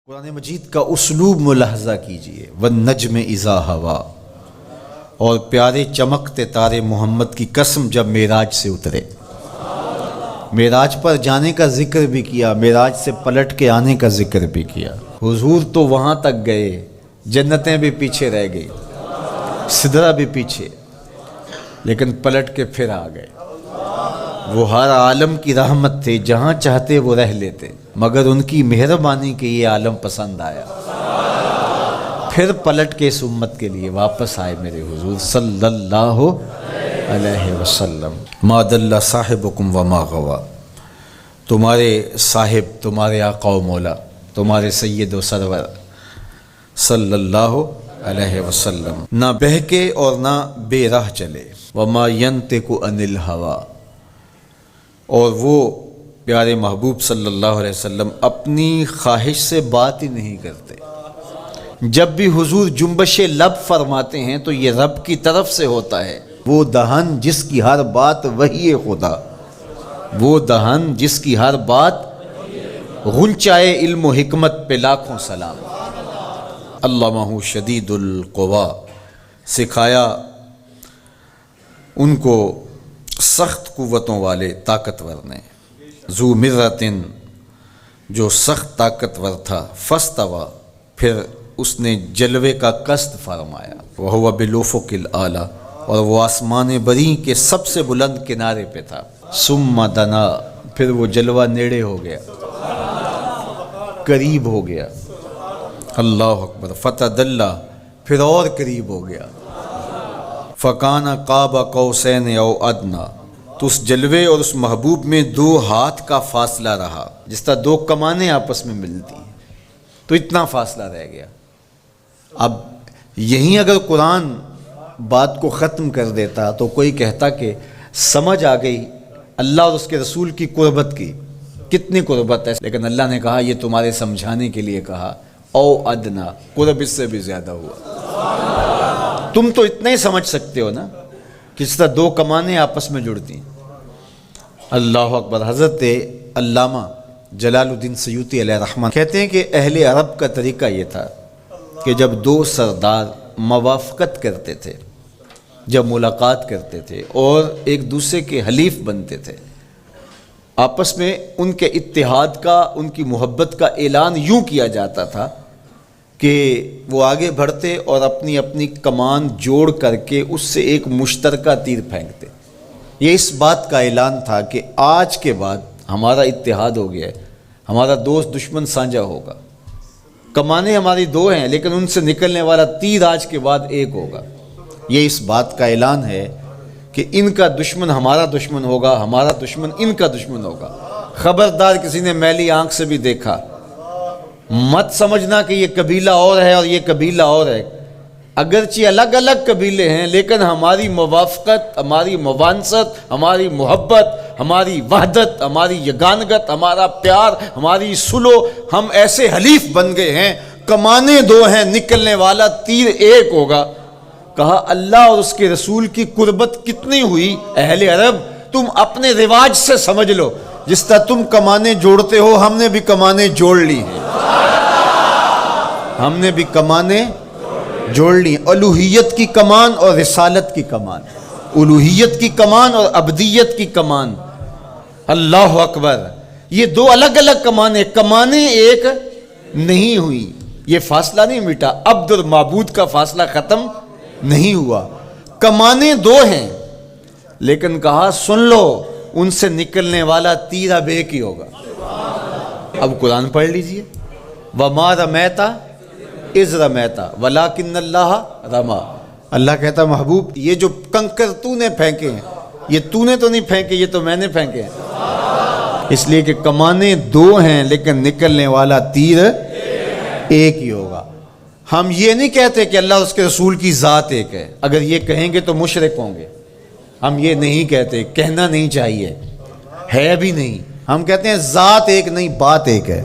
قرآن مجید کا اسلوب ملاحظہ کیجئے والنجم اذا ہوا، اور پیارے چمکتے تارے محمد کی قسم جب معراج سے اترے۔ معراج پر جانے کا ذکر بھی کیا، معراج سے پلٹ کے آنے کا ذکر بھی کیا۔ حضور تو وہاں تک گئے، جنتیں بھی پیچھے رہ گئی، سدرہ بھی پیچھے، لیکن پلٹ کے پھر آ گئے۔ وہ ہر عالم کی رحمت تھے، جہاں چاہتے وہ رہ لیتے، مگر ان کی مہربانی کے یہ عالم پسند آیا، پھر پلٹ کے اس امت کے لیے واپس آئے میرے حضور صلی اللہ علیہ وسلم۔ ما ضل صاحبکم وما غوا، تمہارے صاحب، تمہارے آقا و مولا، تمہارے سید و سرور صلی اللہ علیہ وسلم نہ بہکے اور نہ بے راہ چلے۔ وما ینطق عن الہوی، اور وہ پیارے محبوب صلی اللہ علیہ وسلم اپنی خواہش سے بات ہی نہیں کرتے۔ جب بھی حضور جنبش لب فرماتے ہیں تو یہ رب کی طرف سے ہوتا ہے۔ وہ دہن جس کی ہر بات وحی خدا، وہ دہن جس کی ہر بات غنچائے علم و حکمت پہ لاکھوں سلام۔ علمہ شدید القوا، سکھایا ان کو سخت قوتوں والے طاقتور نے۔ ذو مرتن، جو سخت طاقتور تھا، فاستوی، پھر اس نے جلوے کا قصد فرمایا۔ وہو بالافق الاعلی، اور وہ آسمان بری کے سب سے بلند کنارے پہ تھا۔ ثم دنا، پھر وہ جلوہ نیڑے ہو گیا، قریب ہو گیا۔ اللہ اکبر۔ فتدلی، پھر اور قریب ہو گیا۔ فکان قاب قوسین او ادنی، تو اس جلوے اور اس محبوب میں 2 ہاتھ کا فاصلہ رہا، جس طرح 2 کمانیں آپس میں ملتی ہیں، تو اتنا فاصلہ رہ گیا۔ اب یہیں اگر قرآن بات کو ختم کر دیتا تو کوئی کہتا کہ سمجھ آ گئی اللہ اور اس کے رسول کی قربت کی، کتنی قربت ہے، لیکن اللہ نے کہا یہ تمہارے سمجھانے کے لیے کہا، او ادنا، قرب اس سے بھی زیادہ ہوا۔ تم تو اتنا ہی سمجھ سکتے ہو نا، کس طرح 2 کمانیں آپس میں جڑتی ہیں۔ اللہ اکبر۔ حضرت علامہ جلال الدین سیوطی علیہ رحمہ کہتے ہیں کہ اہل عرب کا طریقہ یہ تھا کہ جب 2 سردار موافقت کرتے تھے، جب ملاقات کرتے تھے اور ایک دوسرے کے حلیف بنتے تھے، آپس میں ان کے اتحاد کا، ان کی محبت کا اعلان یوں کیا جاتا تھا کہ وہ آگے بڑھتے اور اپنی اپنی کمان جوڑ کر کے اس سے ایک مشترکہ تیر پھینکتے۔ یہ اس بات کا اعلان تھا کہ آج کے بعد ہمارا اتحاد ہو گیا ہے، ہمارا دوست دشمن سانجا ہوگا، کمانیں ہماری 2 ہیں لیکن ان سے نکلنے والا تیر آج کے بعد ایک ہوگا۔ یہ اس بات کا اعلان ہے کہ ان کا دشمن ہمارا دشمن ہوگا، ہمارا دشمن ان کا دشمن ہوگا۔ خبردار کسی نے میلی آنکھ سے بھی دیکھا، مت سمجھنا کہ یہ قبیلہ اور ہے اور یہ قبیلہ اور ہے، اگرچہ الگ الگ قبیلے ہیں لیکن ہماری موافقت، ہماری موانست، ہماری محبت، ہماری وحدت، ہماری یگانگت، ہمارا پیار، ہماری صلح، ہم ایسے حلیف بن گئے ہیں، کمانیں 2 ہیں، نکلنے والا تیر ایک ہوگا۔ کہا اللہ اور اس کے رسول کی قربت کتنی ہوئی اہل عرب، تم اپنے رواج سے سمجھ لو، جس طرح تم کمانیں جوڑتے ہو ہم نے بھی کمانیں جوڑ لی ہیں، ہم نے بھی کمانیں جوڑ لی، الوہیت کی کمان اور رسالت کی کمان، الوہیت کی کمان اور عبدیت کی کمان۔ اللہ اکبر۔ یہ 2 الگ الگ کمانیں ایک نہیں ہوئی، یہ فاصلہ نہیں مٹا، عبد اور معبود کا فاصلہ ختم نہیں ہوا، کمانیں 2 ہیں، لیکن کہا سن لو ان سے نکلنے والا تیر اب ایک ہی ہوگا۔ اب قرآن پڑھ لیجئے، وَمَا رَمَيْتَ اِذْ رَمَيْتَ وَلَٰكِنَّ اللَّهَ رَمَىٰ۔ اللہ کہتا محبوب یہ جو کنکر تو نے پھینکے ہیں، یہ تو نے تو نہیں پھینکے، یہ تو میں نے پھینکے ہیں، اس لیے کہ کمانیں 2 ہیں لیکن نکلنے والا تیر ایک ہی ہوگا۔ ہم یہ نہیں کہتے کہ اللہ اور اس کے رسول کی ذات ایک ہے، اگر یہ کہیں گے تو مشرک ہوں گے، ہم یہ نہیں کہتے، کہنا نہیں چاہیے، ہے بھی نہیں، ہم کہتے ہیں ذات ایک نہیں، بات ایک ہے۔